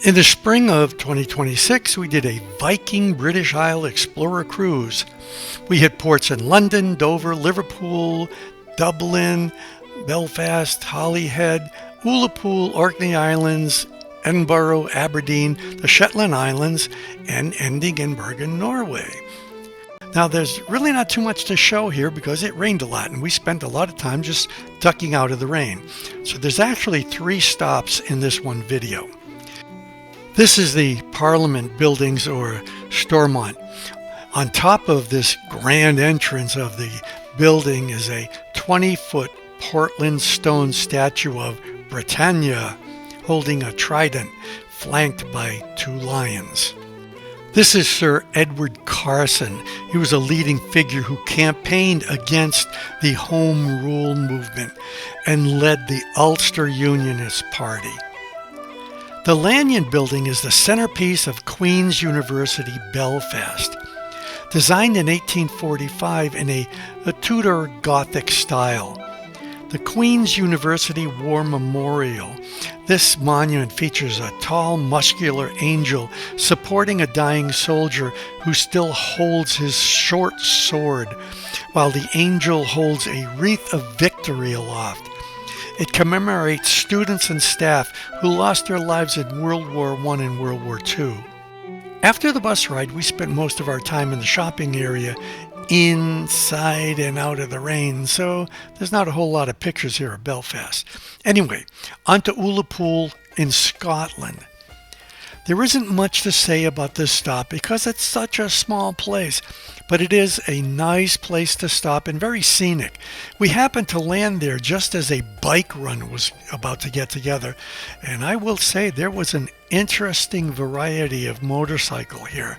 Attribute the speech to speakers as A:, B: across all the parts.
A: In the spring of 2026, we did a Viking British Isle Explorer cruise. We hit ports in London, Dover, Liverpool, Dublin, Belfast, Holyhead, Ullapool, Orkney Islands, Edinburgh, Aberdeen, the Shetland Islands, and ending in Bergen, Norway. Now, there's really not too much to show here because it rained a lot and we spent a lot of time just ducking out of the rain. So there's actually 3 stops in this one video. This is the Parliament buildings, or Stormont. On top of this grand entrance of the building is a 20-foot Portland stone statue of Britannia holding a trident flanked by 2 lions. This is Sir Edward Carson. He was a leading figure who campaigned against the Home Rule movement and led the Ulster Unionist Party. The Lanyon Building is the centerpiece of Queen's University, Belfast. Designed in 1845 in a Tudor Gothic style. The Queen's University War Memorial. This monument features a tall, muscular angel supporting a dying soldier who still holds his short sword, while the angel holds a wreath of victory aloft. It commemorates students and staff who lost their lives in World War I and World War II. After the bus ride, we spent most of our time in the shopping area, inside and out of the rain, so there's not a whole lot of pictures here of Belfast. Anyway, on to Ullapool in Scotland. There isn't much to say about this stop because it's such a small place, but it is a nice place to stop and very scenic. We happened to land there just as a bike run was about to get together, and I will say there was an interesting variety of motorcycle here.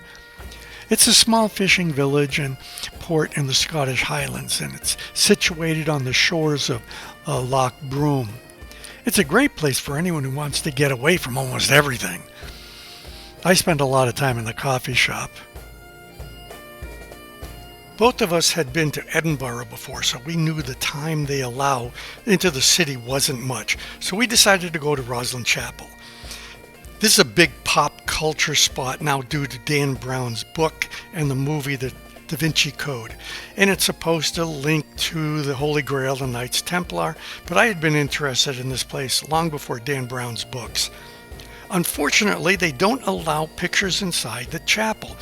A: It's a small fishing village and port in the Scottish Highlands, and it's situated on the shores of Loch Broom. It's a great place for anyone who wants to get away from almost everything. I spent a lot of time in the coffee shop. Both of us had been to Edinburgh before, so we knew the time they allow into the city wasn't much. So we decided to go to Rosslyn Chapel. This is a big pop culture spot now due to Dan Brown's book and the movie The Da Vinci Code. And it's supposed to link to the Holy Grail and Knights Templar, but I had been interested in this place long before Dan Brown's books. Unfortunately, they don't allow pictures inside the chapel.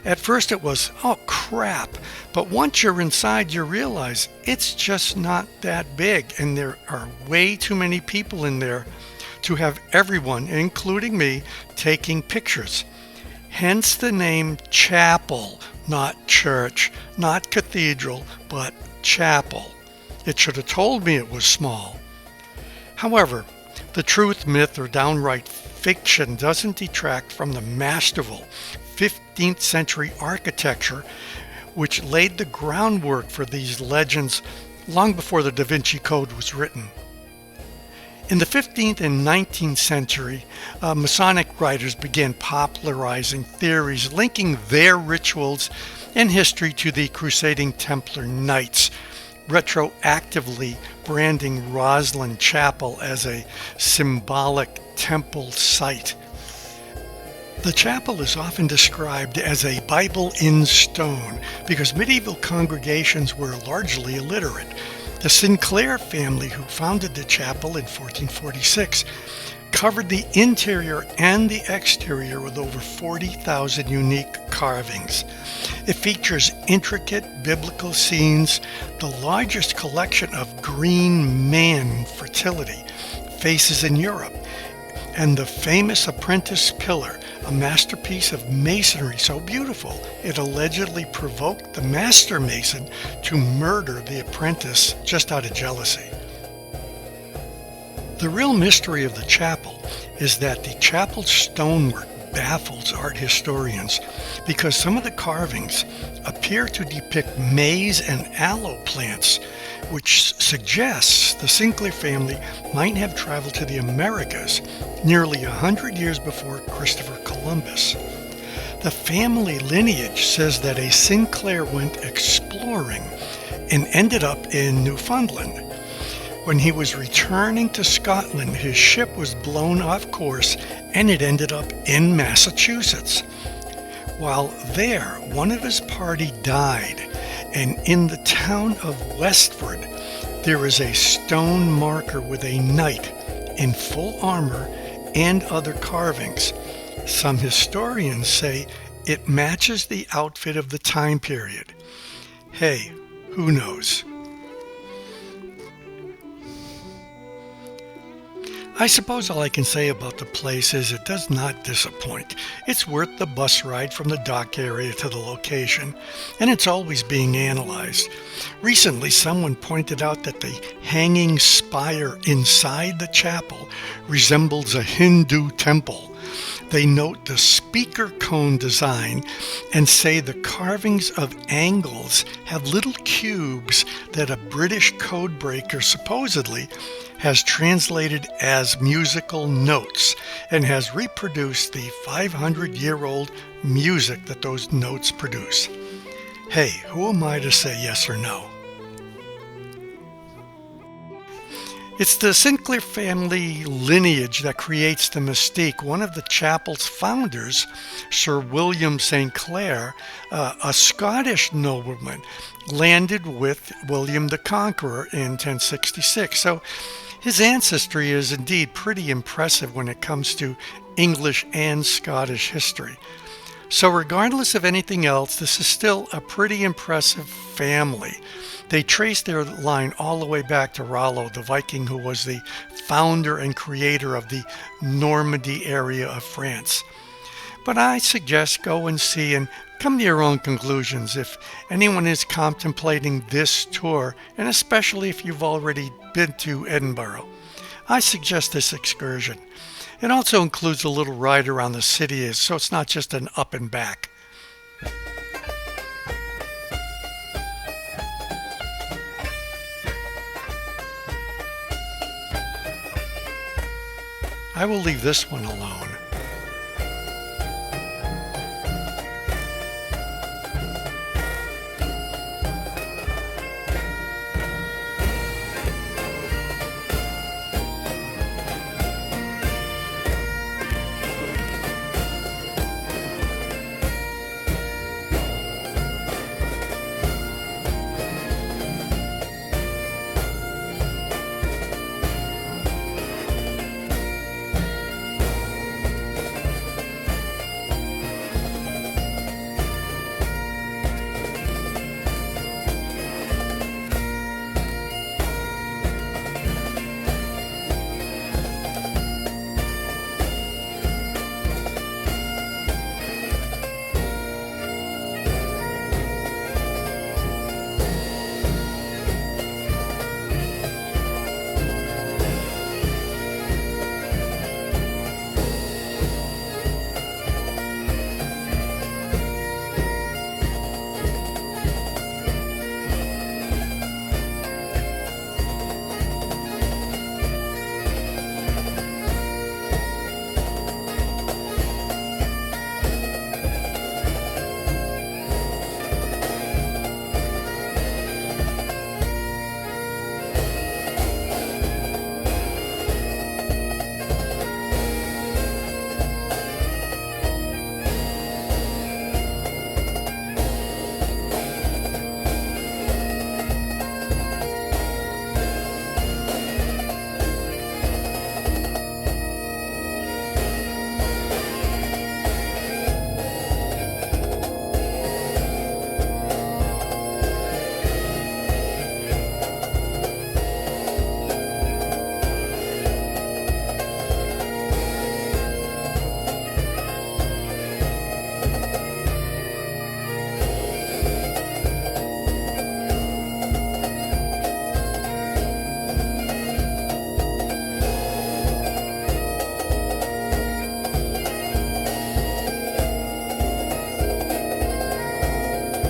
A: At first it was, oh crap, but once you're inside you realize it's just not that big and there are way too many people in there to have everyone, including me, taking pictures. Hence the name chapel, not church, not cathedral, but chapel. It should have told me it was small. However, the truth, myth, or downright fiction doesn't detract from the masterful 15th century architecture which laid the groundwork for these legends long before the Da Vinci Code was written. In the 15th and 19th century, Masonic writers began popularizing theories linking their rituals and history to the crusading Templar Knights, retroactively branding Rosslyn Chapel as a symbolic temple site. The chapel is often described as a Bible in stone because medieval congregations were largely illiterate. The Sinclair family, who founded the chapel in 1446, covered the interior and the exterior with over 40,000 unique carvings. It features intricate biblical scenes, the largest collection of green man fertility faces in Europe, and the famous apprentice pillar, a masterpiece of masonry so beautiful it allegedly provoked the master mason to murder the apprentice just out of jealousy. The real mystery of the chapel is that the chapel's stonework baffles art historians because some of the carvings appear to depict maize and aloe plants, which suggests the Sinclair family might have traveled to the Americas nearly 100 years before Christopher Columbus. The family lineage says that a Sinclair went exploring and ended up in Newfoundland. When he was returning to Scotland, his ship was blown off course and it ended up in Massachusetts. While there, one of his party died, and in the town of Westford, there is a stone marker with a knight in full armor and other carvings. Some historians say it matches the outfit of the time period. Hey, who knows? I suppose all I can say about the place is it does not disappoint. It's worth the bus ride from the dock area to the location, and it's always being analyzed. Recently, someone pointed out that the hanging spire inside the chapel resembles a Hindu temple. They note the speaker cone design and say the carvings of angles have little cubes that a British codebreaker supposedly has translated as musical notes and has reproduced the 500-year-old music that those notes produce. Hey, who am I to say yes or no? It's the Sinclair family lineage that creates the mystique. One of the chapel's founders, Sir William St. Clair, a Scottish nobleman, landed with William the Conqueror in 1066. So his ancestry is indeed pretty impressive when it comes to English and Scottish history. So regardless of anything else, this is still a pretty impressive family. They trace their line all the way back to Rollo, the Viking who was the founder and creator of the Normandy area of France. But I suggest go and see and come to your own conclusions if anyone is contemplating this tour, and especially if you've already been to Edinburgh. I suggest this excursion. It also includes a little ride around the city, so it's not just an up and back. I will leave this one alone.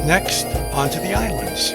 A: Next, onto the islands.